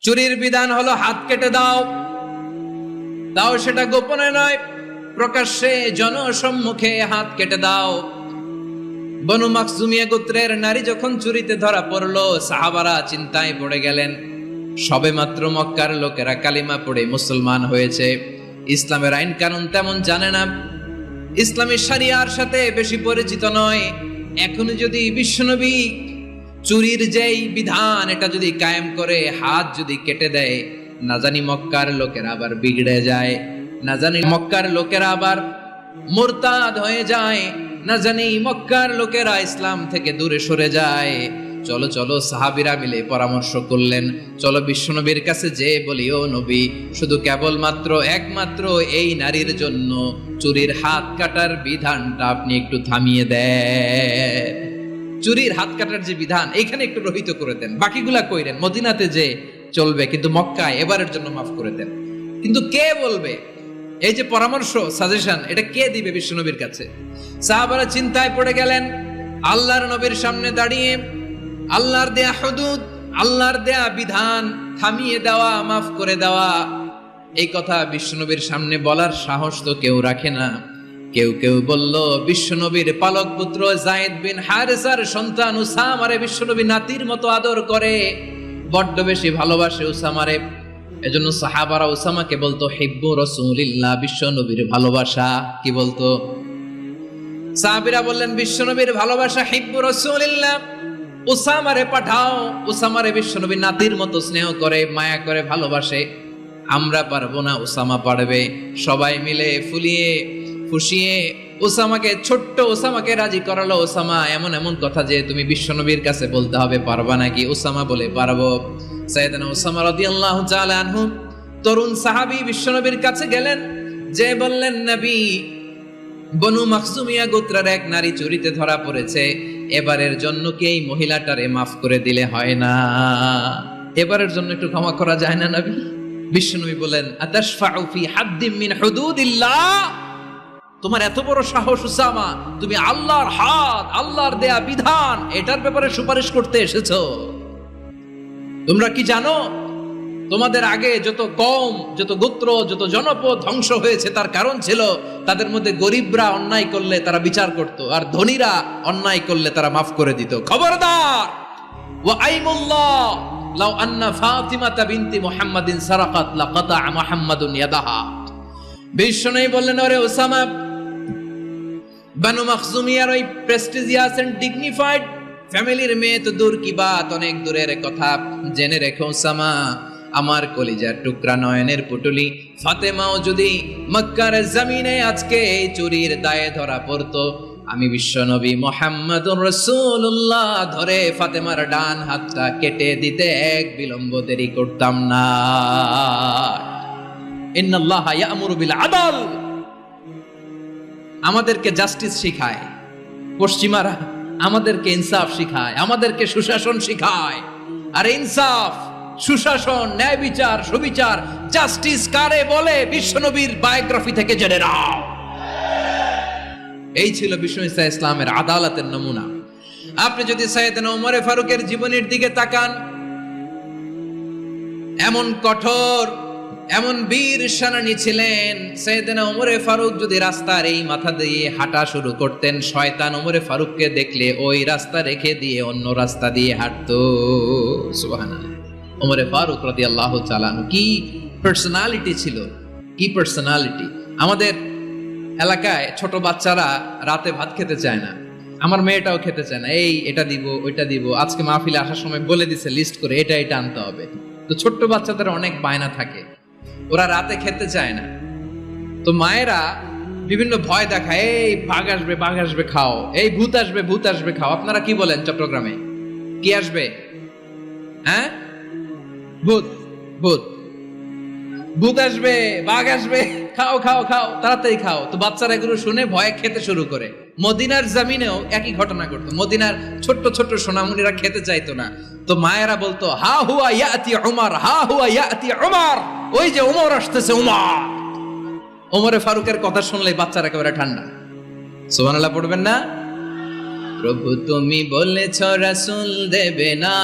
চুরির বিধান হলো হাত কেটে দাও, তাও সেটা গোপনে নয়, প্রকাশ্যে জনসম্মুখে হাত কেটে দাও। বনু মাখজুমিয়া গোত্রের নারী যখন চুরিতে ধরা পড়লো, সাহাবারা চিন্তায় পড়ে গেলেন। সবেমাত্র মক্কার লোকেরা কালিমা পড়ে মুসলমান হয়েছে, ইসলামের আইন কানুন তেমন জানে না, ইসলামী শরিয়ার সাথে বেশি পরিচিত নয়। এখন যদি বিশ্বনবী চুরির যেই বিধান এটা যদি কায়েম করে হাত যদি কেটে দেয়, না জানি মক্কার লোকেরা আবার বিগড়ে যায়, না জানি মক্কার লোকেরা আবার মুরতাদ হয়ে যায়, না জানি মক্কার লোকেরা ইসলাম থেকে দূরে সরে যায়। চলো চলো, সাহাবীরা মিলে পরামর্শ করলেন, চলো বিশ্বনবীর কাছে যে বলি, ও নবী, শুধু কেবলমাত্র একমাত্র এই নারীর জন্য চুরির হাত কাটার বিধানটা আপনি একটু থামিয়ে দেন। চুরির হাত কাটার যে বিধান এইখানে একটু রহিত করে দেন, বাকিগুলা কইরেন মদিনাতে যে চলবে, কিন্তু মক্কায় এবারের জন্য মাফ করে দেন। কিন্তু কে বলবে? এই যে পরামর্শ, সাজেশন, এটা কে দিবে বিশ্বনবীর কাছে? সাহাবারা চিন্তায় পড়ে গেলেন। আল্লাহর নবীর সামনে দাঁড়িয়ে আল্লাহর দেয়া হুদুদ, আল্লাহর দেয়া বিধান থামিয়ে দেওয়া, মাফ করে দেওয়া, এই কথা বিশ্বনবীর সামনে বলার সাহস তো কেউ রাখে না। কেউ কেউ বলল, বিশ্বনবীর পালক পুত্র যায়েদ বিন হারেসার সন্তান উসামারে বিশ্বনবী নাতির মতো আদর করে, বড্ড বেশি ভালোবাসে উসামারে। এজন্য সাহাবারা উসামাকে বলতো হিব্বু রাসূলিল্লাহ, বিশ্বনবীর ভালোবাসা। কি বলতো? সাহাবীরা বললেন, বিশ্বনবীর ভালোবাসা হিব্বু রাসূলিল্লাহ, উসামারে পাঠাও। উসামারে বিশ্বনবী নাতির মতো স্নেহ করে, মায়া করে, ভালোবাসে। আমরা পারবো না, উসামা পারবে। সবাই মিলে ফুলিয়ে ফুসিয়ে উসামাকে, ছোট্ট উসামাকে রাজি করালো। উসামা, এমন এমন কথা যে তুমি বিশ্বনবীর কাছে বলতে হবে, পারবা নাকি? উসামা বলে, পারবো। সাইয়েদনা উসামা রাদিয়াল্লাহু তাআলা আনহু তরুণ সাহাবী বিশ্বনবীর কাছে গেলেন, যে বললেন, নবী, বনু মাখজুমিয়া গোত্রের এক নারী চুরিতে ধরা পড়েছে, এবারের জন্য কি এই মহিলাটারে মাফ করে দিলে হয় না? এবারের জন্য একটু ক্ষমা করা যায় না নবী? বিশ্বনবী বলেন, আতাশফাউ ফি হাদ্দিম মিন হুদুদিল্লাহ, তোমার এত বড় সাহস উসামা, তুমি আল্লাহর হাত, আল্লাহর দেয়া বিধান, এটার ব্যাপারে সুপারিশ করতে এসেছো? তোমরা কি জানো তোমাদের আগে যত কওম, যত গোত্র, যত জনপদ ধ্বংস হয়েছে, তার কারণ ছিল তাদের মধ্যে গরিবরা অন্যায় করলে তারা বিচার করত, আর ধনীরা অন্যায় করলে তারা মাফ করে দিত। খবরদার! ওয়া আইমুল্লাহ লাউ আন্না ফাতিমাতা বিনতি মুহাম্মাদিন সারাকাত লাকাতা মুহাম্মাদুন ইয়াদাহা। বিশ্বনবী বললেন, ওরে ওসামা, বানু মাখজুমিয়ার ওই প্রেস্টিজিয়াস এন্ড ডিগনিফাইড ফ্যামিলির মেয়ে তো দূর কি বাত, অনেক দূরের কথা। জেনে রেখো ওসামা, আমার কলিজার টুকরা, নয়নের পুটুলি ফাতেমাও যদি মক্কার জমিনে আজকে এই চুরির দায়ে ধরা পড়তো, আমি বিশ্বনবী মুহাম্মাদুর রাসূলুল্লাহ ধরে ফাতেমার ডান হাতটা কেটে দিতে এক বিলম্ব দেরি করতাম না। ইন্নাল্লাহা ইয়া'মুরু বিল আদল, আমাদেরকে জাস্টিস শিখায় পশ্চিমারা, আমাদেরকে ইনসাফ শিখায়, আমাদেরকে সুশাসন শিখায়। আর ইনসাফ, সুশাসন, ন্যায় বিচার, সুবিচার, জাস্টিস কারে বলে? বিশ্বনবীর বায়োগ্রাফি থেকে জেনে নাও। এই ছিল বিশ্বনবী ইসলামের আদালতের নমুনা। আপনি যদি সাইয়েদনা ওমর ফারুকের জীবনের দিকে তাকান, এমন কঠোর, এমন বীর সেনানী ছিলেন। সাইয়েদনা ওমর ফারুক যদি রাস্তার এই মাথা দিয়ে হাঁটা শুরু করতেন, শয়তান ওমর ফারুককে দেখলে ওই রাস্তা রেখে দিয়ে অন্য রাস্তা দিয়ে হাঁটতো। সুবহানাল্লাহ। ওমর ফারুক রাদিয়াল্লাহু তাআলা কি পার্সোনালিটি ছিল, কি পার্সোনালিটি! আমাদের এলাকায় ছোট বাচ্চারা রাতে ভাত খেতে চায় না, আমার মেয়েটাও খেতে চায় না। এই এটা দিব, ওইটা দিব, আজকে মাহফিলে আসার সময় বলে দিছে লিস্ট করে, এটা এটা আনতে হবে। তো ছোট্ট বাচ্চাদের অনেক বায়না থাকে, ওরা রাতে খেতে চায় না। তো মায়েরা বিভিন্ন ভয় দেখায়, এই বাঘ আসবে, বাঘ আসবে খাও, এই ভূত আসবে, ভূত আসবে খাও। আপনারা কি বলেন চট্টগ্রামে? কি আসবে? হ্যাঁ, ভূত, ভূত, ভূত আসবে, বাঘ আসবে, খাও খাও খাও, তাড়াতাড়ি খাও। তো বাচ্চারা এগুলো শুনে ভয়ে খেতে শুরু করে। মদিনার জমিনেও একই ঘটনা ঘটতো। মদিনার ছোট্ট ছোট্ট সোনামণিরা খেতে চাইতো না, তো মায়েরা বলতো, হা হুয়া ইয়াতি উমর, হা হুয়া ইয়াতি উমর, ওই যে উমর আসতেছে, উমর। ওমরে ফারুকের কথা শুনলে বাচ্চারা একেবারে ঠান্ডা। সুবহানাল্লাহ পড়বেন না? প্রভু তুমি বলেছ রাসূল দেবে না,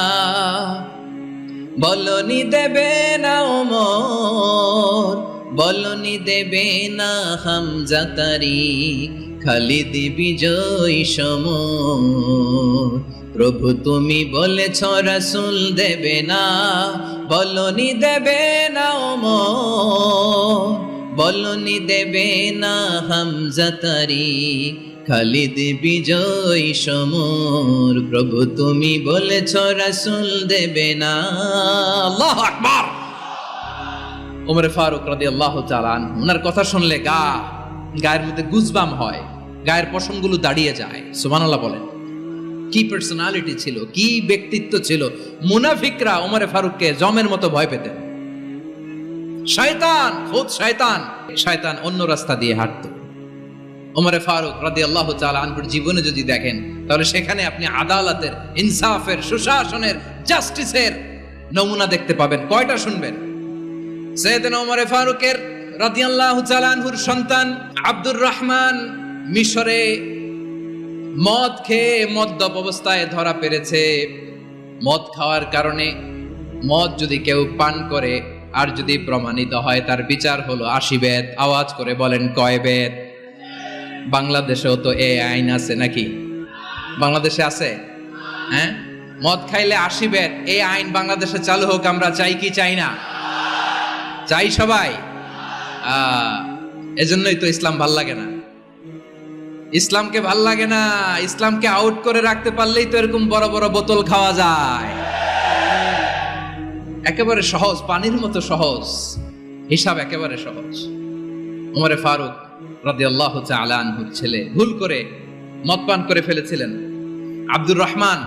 বলনি দেবে না ওমর, বলনি দেবে না হামজা তারিক, খালিদ বিজয়ী সমর। প্রভু তুমি বলেছ রাসূল দেবে না, বলনি দেবে না ওমর, বলনি দেবে না হামজা তারিক, খালিদ বিজয়ী সমর। প্রভু তুমি বলেছ রাসূল দেবে না। আল্লাহু আকবার। ওমর ফারুক রাদিয়াল্লাহু তাআলা আনহু, ওনার কথা শুনলে গায়ের মধ্যে গুজবাম হয়, গায়ের পশমগুলো দাঁড়িয়ে যায়। সুবহানাল্লাহ বলেন। কি পার্সোনালিটি ছিল, কি ব্যক্তিত্ব ছিল। মুনাফিকরা ওমর ফারুককে জমের মতো ভয় পেতেন। শয়তান, খুদ শয়তান, শয়তান অন্য রাস্তা দিয়ে হাঁটতো। ওমর ফারুক রাদিয়াল্লাহু তাআলা আনহুর জীবনে যদি দেখেন, তাহলে সেখানে আপনি আদালতের, ইনসাফের, সুশাসনের, জাস্টিসের নমুনা দেখতে পাবেন। কয়টা শুনবেন? সাইয়েদনা ওমর ফারুকের রাদিয়াল্লাহু তাআলা আনহুর সন্তান আব্দুর রহমান মিশরে মদ খেয়ে মদ্যপ অবস্থায় ধরা পড়েছে। মদ খাওয়ার কারণে, মদ যদি কেউ পান করে আর যদি প্রমাণিত হয়, তার বিচার হলো 80 বেত। আওয়াজ করে বলেন কয় বেত? বাংলাদেশেও তো এই আইন আছে নাকি? বাংলাদেশে আছে? হ্যাঁ, মদ খাইলে 80 বেত, এই আইন বাংলাদেশে চালু হোক। আমরা চাই কি চাই না? চাই সবাই। এজন্যই তো ইসলাম ভাল লাগে না। ইসলামকে ভাল লাগে না। ইসলামকে আউট করে রাখতে পারলেই তো এরকম বড় বড় বোতল খাওয়া যায়। একেবারে সহজ, পানির মতো সহজ, হিসাব একেবারে সহজ। ওমর ফারুক রাদিয়াল্লাহু তাআলা আনহুর ছেলে ভুল করে মদ পান করে ফেলেছিলেন। আব্দুর রহমান,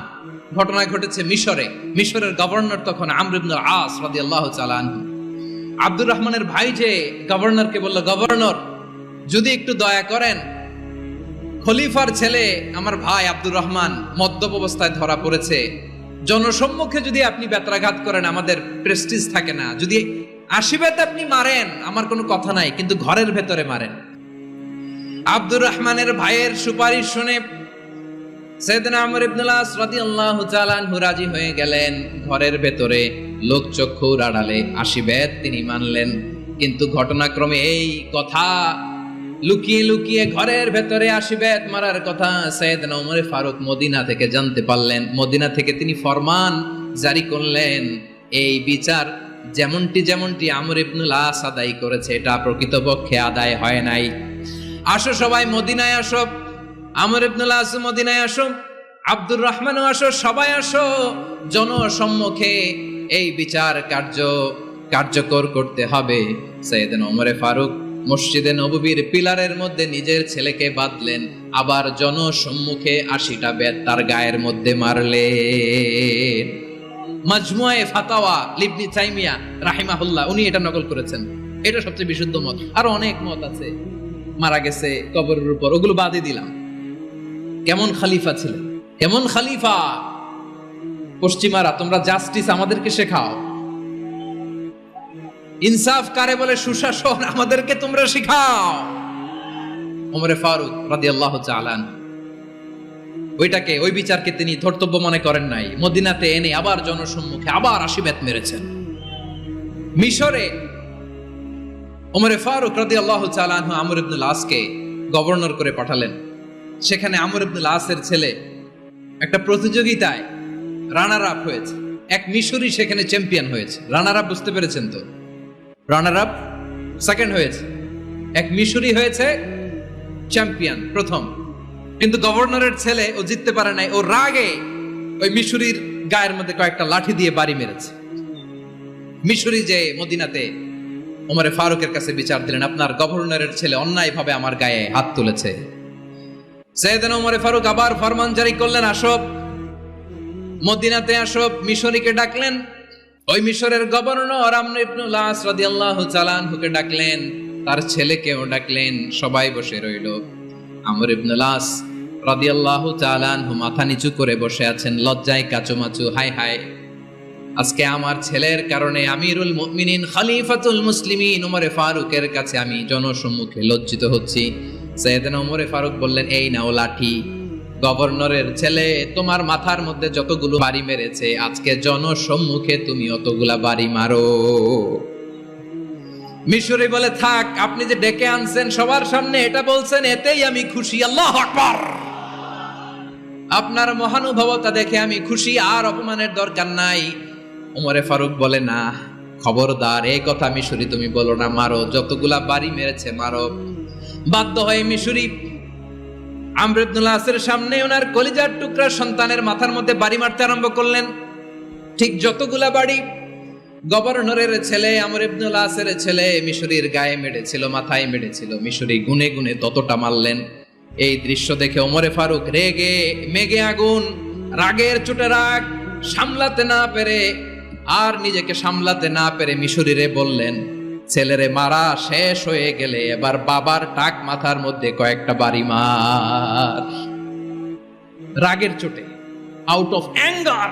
ঘটনা ঘটেছে মিশরে। মিশরের গভর্নর তখন আমর ইবনুল আস রাদিয়াল্লাহু তাআলা আনহু। আব্দুর রহমানের ভাই যে গভর্নরকে বলল, গভর্নর যদি একটু দয়া করেন, খলিফার ছেলে আমার ভাই আব্দুর রহমান মদ্যপ অবস্থায় ধরা পড়েছে, জনসম্মুখে যদি আপনি বেত্রাঘাত করেন আমাদের প্রেস্টিজ থাকে না। যদি 80 বেত আপনি মারেন আমার কোনো কথা নাই, কিন্তু ঘরের ভেতরে মারেন। আব্দুর রহমানের ভাইয়ের সুপারিশ শুনে সাইয়েদনা আমর ইবনুল আস রাদিয়াল্লাহু তাআলা আনহু রাজি হয়ে গেলেন। ঘরের ভেতরে লোকচক্ষুর আড়ালে 80 বেত তিনি মানলেন। কিন্তু ঘটনাক্রমে এই কথা লুকিয়ে লুকিয়ে ঘরের ভেতরে 80 বেত মারার কথা সাইয়েদনা ওমর ফারুক মদিনা থেকে জানতে পারলেন। মদিনা থেকে তিনি ফরমান জারি করলেন, এই বিচার যেমনটি আমর ইবনুল আস আদায় করেছে, এটা প্রকৃতপক্ষে আদায় হয় নাই। আসো সবাই মদিনায় আসো, আমর ইবনুল আস মদিনায় আসো, আব্দুর রহমানও আসো, সবাই আসো। জনসম্মুখে এই বিচার কার্যকর করতে হবে। সাইয়েদনা ওমর ফারুক মসজিদে নববীর পিলারের মধ্যে নিজের ছেলেকে বাঁধলেন, আবার জনসম্মুখে 80টা বেত তার গায়ের মধ্যে মারলেন। মাজমুয়ে ফাতাওয়া ইবনে তাইমিয়া রাহিমাহুল্লাহ উনি এটা নকল করেছেন। এটা সবচেয়ে বিশুদ্ধ মত। আরো অনেক মত আছে, মারা গেছে কবরের উপর, ওগুলো বাদই দিলাম। কেমন খলিফা ছিলেন, কেমন খলিফা! পশ্চিমারা তোমরা জাস্টিস আমাদেরকে শেখাও, ইনসাফ কারে বলে, সুশাসন আমাদেরকে তোমরা শেখাও। ওমর ফারুক রাদিয়াল্লাহু তাআলা আনহু ওই বিচারকে তিনি ধর্তব্য মনে করেন নাই। মদিনাতে এনে আবার জনসম্মুখে আবার 80 বেত মেরেছেন। মিশরে ওমর ফারুক রাদিয়াল্লাহু তাআলা আনহু আমর ইবনুল আসকে গভর্নর করে পাঠালেন। সেখানে আমর ইবনুল আসের ছেলে একটা প্রতিযোগিতায় রানার আপ হয়েছে। এক মিশরি সেখানে চ্যাম্পিয়ন হয়েছে। রানার আপ বুঝতে পেরেছেন তো? রানার আপ সেকেন্ড হয়েছে, এক মিশরি হয়েছে চ্যাম্পিয়ন প্রথম। কিন্তু গভর্নরের ছেলে ও জিততে পারে নাই। ও রাগে ওই মিশরির গায়ের মধ্যে কয়েকটা লাঠি দিয়ে বাড়ি মেরেছে। মিশরি যে মদিনাতে ওমর ফারুকের কাছে বিচার দিলেন, আপনার গভর্নরের ছেলে অন্যায়ভাবে আমার গায়ে হাত তুলেছে। সাইয়েদনা ওমর ফারুক আবার ফরমান জারি করলেন, আসো মদিনাতে আসো। মিশরীকে ডাকলেন। ওই মিশরের গভর্নর আমর ইবনুল আস রাদিয়াল্লাহু তাআলা আনহুকে ডাকলেন, তার ছেলেকেও ডাকলেন। সবাই বসে রইল। আমর ইবনুল আস রাদিয়াল্লাহু তাআলা আনহু মাথা নিচু করে বসে আছেন, লজ্জায় কাচুমাচু। হায় হায়, আজকে আমার ছেলের কারণে আমিরুল মুমিনিন খলিফাতুল মুসলিমিন ওমর ফারুকের কাছে আমি জনসম্মুখে লজ্জিত হচ্ছি। সাইয়েদনা ওমর ফারুক বললেন, এই নাও লাঠি। গভর্নরের ছেলে, তোমার মাথার মধ্যে যতগুলো বাড়ি মেরেছে, আজকে জনসম্মুখে তুমি অতগুলা বাড়ি মারো। মিশরি বলে, থাক, আপনি যে ডেকে আনছেন সবার সামনে এটা বলছেন, এতেই আমি খুশি। আল্লাহু আকবার। আপনার মহানুভবতা দেখে আমি খুশি, আর অপমানের দরকার নাই। ওমরে ফারুক বলে, না, খবরদার, এই কথা মিশরি তুমি বলো না, মারো, যতগুলা বাড়ি মেরেছে মারো। বাধ্য হয়ে মিশরি আমর ইবনুল আসের সামনে ওনার কলিজার টুকরা সন্তানের মাথার মধ্যে বাড়ি মারতে আরম্ভ করলেন। ঠিক যতগুলা বাড়ি গভর্নরের ছেলে আমর ইবনুল আসের ছেলে মিশরির গায়ে মেরেছিল, মাথায় মেরেছিল, মিশরি গুনে গুনে ততটা মারলেন। এই দৃশ্য দেখে ওমরে ফারুক রেগে মেগে আগুন, রাগের চোটে রাগ সামলাতে না পেরে, আর নিজেকে সামলাতে না পেরে মিশরিরে বললেন, ছেলেরে মারা শেষ হয়ে গেলে এবার বাবার টাক মাথার মধ্যে কয়েকটা বাড়ি মার। রাগের চোটে, আউট অফ অ্যাঙ্গার,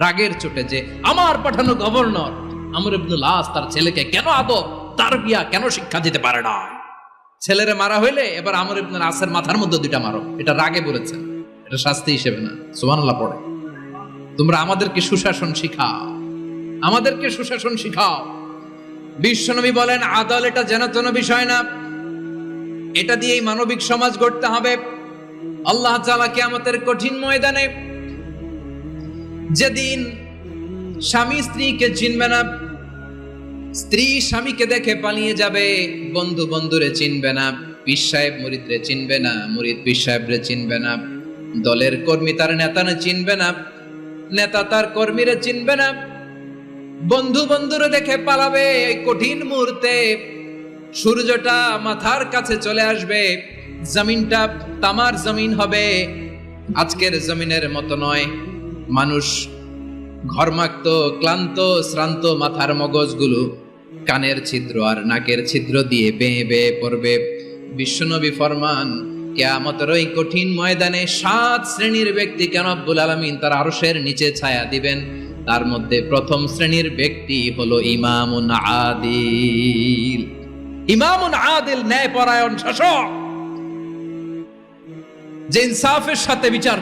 রাগের চোটে, যে আমার পাঠানো গভর্নর আমর ইবনুল আস তার ছেলেকে কেন আদব তারবিয়া কেন শিক্ষা দিতে পারে না। ছেলেরে মারা হইলে এবার আমর ইবনুল আসের মাথার মধ্যে দুইটা মারো। এটা রাগে বলেছেন, এটা শাস্তি হিসেবে না। সুবহানাল্লাহ পড়ে। তোমরা আমাদেরকে সুশাসন শিখাও, আমাদেরকে সুশাসন শিখাও। বিশ্বনবী বলেন, আদাল এটা যেন তেন বিষয় না, এটা দিয়েই মানবিক সমাজ গড়তে হবে। আল্লাহ তাআলা কিয়ামতের কঠিন ময়দানে, যেদিন স্বামী স্ত্রীকে চিনবে না, স্ত্রী স্বামীকে দেখে পালিয়ে যাবে, বন্ধু বন্ধুরে চিনবে না, পীর সাহেব মুরিদরে চিনবে না, মুরিদ পীর সাহেবরে চিনবে না, দলের কর্মী তার নেতারে চিনবে না, নেতা তার কর্মীরে চিনবে না, বন্ধু বন্ধুরে দেখে পালাবে। এই কঠিন মুহূর্তে সূর্যটা মাথার কাছে চলে আসবে, জমিনটা তামার জমিন হবে, আজকের জমিনের মতো নয়। মানুষ ঘর্মাক্ত, ক্লান্ত, শ্রান্ত মাথার মগজগুলো কানের ছিদ্র আর নাকের ছিদ্র দিয়ে বেয়ে বেয়ে পড়বে। বিশ্বনবী ফরমান, কিয়ামতের ওই কঠিন ময়দানে 7 শ্রেণীর ব্যক্তিকে রব্বুল আলামিন তার আরশের নিচে ছায়া দিবেন। তার মধ্যে প্রথম শ্রেণীর ব্যক্তি হলো ইমামুন আদিল। ইমামুন আদিল, ন্যায়পরায়ণ শাসক, যে ইনসাফের সাথে বিচার